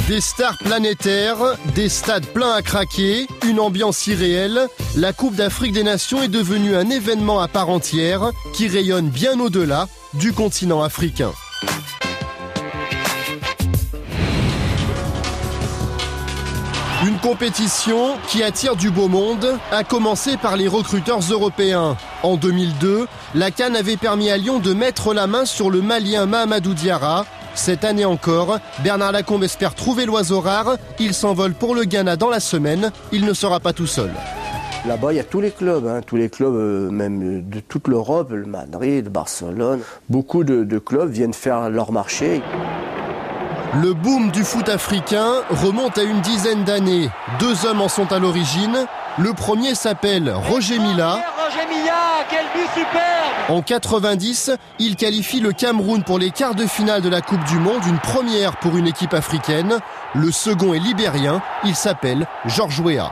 Des stars planétaires, des stades pleins à craquer, une ambiance irréelle, la Coupe d'Afrique des Nations est devenue un événement à part entière qui rayonne bien au-delà du continent africain. Une compétition qui attire du beau monde, à commencer par les recruteurs européens. En 2002, la CAN avait permis à Lyon de mettre la main sur le Malien Mahamadou Diarra. Cette année encore, Bernard Lacombe espère trouver l'oiseau rare. Il s'envole pour le Ghana dans la semaine. Il ne sera pas tout seul. Là-bas, il y a tous les clubs, même de toute l'Europe, le Madrid, Barcelone. Beaucoup de clubs viennent faire leur marché. Le boom du foot africain remonte à une dizaine d'années. 2 hommes en sont à l'origine. Le premier s'appelle Roger Milla. Quel but superbe! En 90, il qualifie le Cameroun pour les quarts de finale de la Coupe du Monde, une première pour une équipe africaine. Le second est libérien, il s'appelle Georges Weah.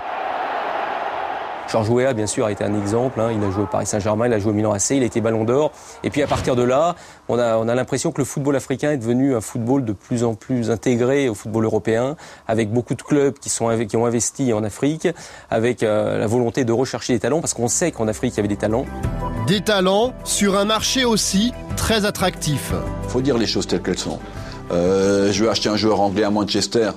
Georges Weah, bien sûr, a été un exemple. Il a joué au Paris Saint-Germain, il a joué au Milan AC, il a été Ballon d'Or. Et puis à partir de là, on a l'impression que le football africain est devenu un football de plus en plus intégré au football européen, avec beaucoup de clubs qui ont investi en Afrique, avec la volonté de rechercher des talents, parce qu'on sait qu'en Afrique, il y avait des talents. Des talents sur un marché aussi très attractif. Il faut dire les choses telles qu'elles sont. Je vais acheter un joueur anglais à Manchester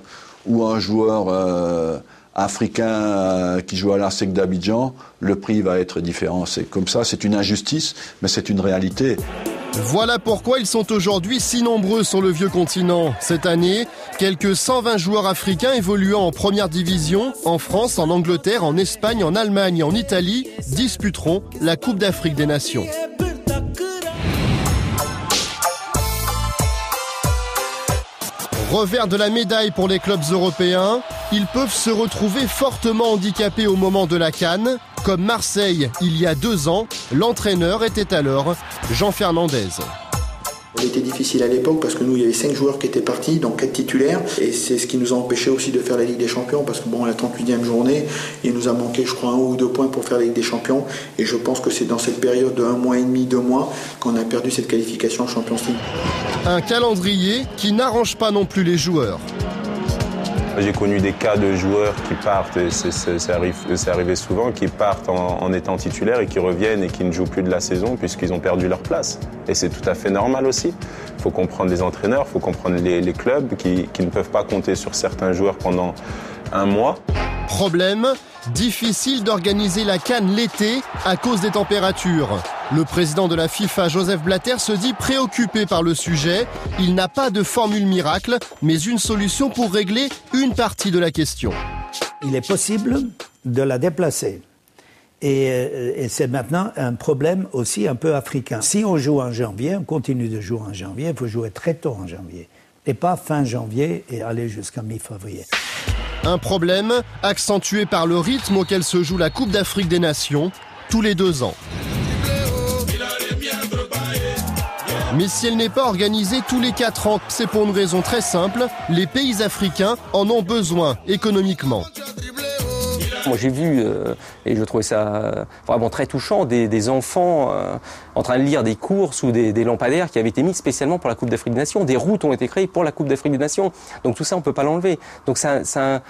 ou un joueur africain qui joue à l'ASEC d'Abidjan, le prix va être différent. C'est comme ça, c'est une injustice, mais c'est une réalité. Voilà pourquoi ils sont aujourd'hui si nombreux sur le vieux continent. Cette année, quelques 120 joueurs africains évoluant en première division, en France, en Angleterre, en Espagne, en Allemagne et en Italie, disputeront la Coupe d'Afrique des Nations. Revers de la médaille pour les clubs européens, ils peuvent se retrouver fortement handicapés au moment de la CAN. Comme Marseille, il y a 2 ans, l'entraîneur était alors Jean Fernandez. Il était difficile à l'époque parce que nous, il y avait 5 joueurs qui étaient partis, donc 4 titulaires. Et c'est ce qui nous a empêché aussi de faire la Ligue des Champions parce que la 38e journée, il nous a manqué, je crois, 1 ou 2 points pour faire la Ligue des Champions. Et je pense que c'est dans cette période de 1 mois et demi, 2 mois, qu'on a perdu cette qualification en Champions League. Un calendrier qui n'arrange pas non plus les joueurs. J'ai connu des cas de joueurs qui partent, et c'est arrivé souvent, qui partent en étant titulaires et qui reviennent et qui ne jouent plus de la saison puisqu'ils ont perdu leur place. Et c'est tout à fait normal aussi. Il faut comprendre les entraîneurs, il faut comprendre les clubs qui ne peuvent pas compter sur certains joueurs pendant 1 mois. Problème, difficile d'organiser la CAN l'été à cause des températures. Le président de la FIFA, Joseph Blatter, se dit préoccupé par le sujet. Il n'a pas de formule miracle, mais une solution pour régler une partie de la question. Il est possible de la déplacer. Et c'est maintenant un problème aussi un peu africain. Si on joue en janvier, on continue de jouer en janvier, il faut jouer très tôt en janvier. Et pas fin janvier et aller jusqu'à mi-février. Un problème accentué par le rythme auquel se joue la Coupe d'Afrique des Nations tous les 2 ans. Mais si elle n'est pas organisée tous les 4 ans, c'est pour une raison très simple, les pays africains en ont besoin économiquement. Moi j'ai vu, et je trouvais ça vraiment très touchant, des enfants en train de lire des courses ou des lampadaires qui avaient été mis spécialement pour la Coupe d'Afrique des Nations. Des routes ont été créées pour la Coupe d'Afrique des Nations. Donc tout ça, on ne peut pas l'enlever. Donc ça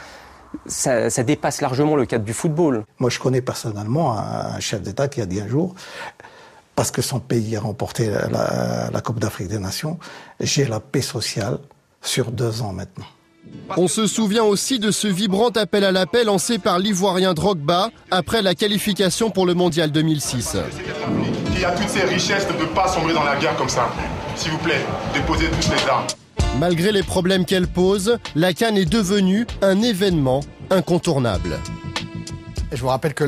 dépasse largement le cadre du football. Moi je connais personnellement un chef d'État qui a dit un jour, parce que son pays a remporté la Coupe d'Afrique des Nations, j'ai la paix sociale sur 2 ans maintenant. On se souvient aussi de ce vibrant appel à la paix lancé par l'Ivoirien Drogba après la qualification pour le Mondial 2006. Il y a toutes ces richesses de ne pas sombrer dans la guerre comme ça. S'il vous plaît, déposez toutes les armes. Malgré les problèmes qu'elle pose, la CAN est devenue un événement incontournable. Je vous rappelle que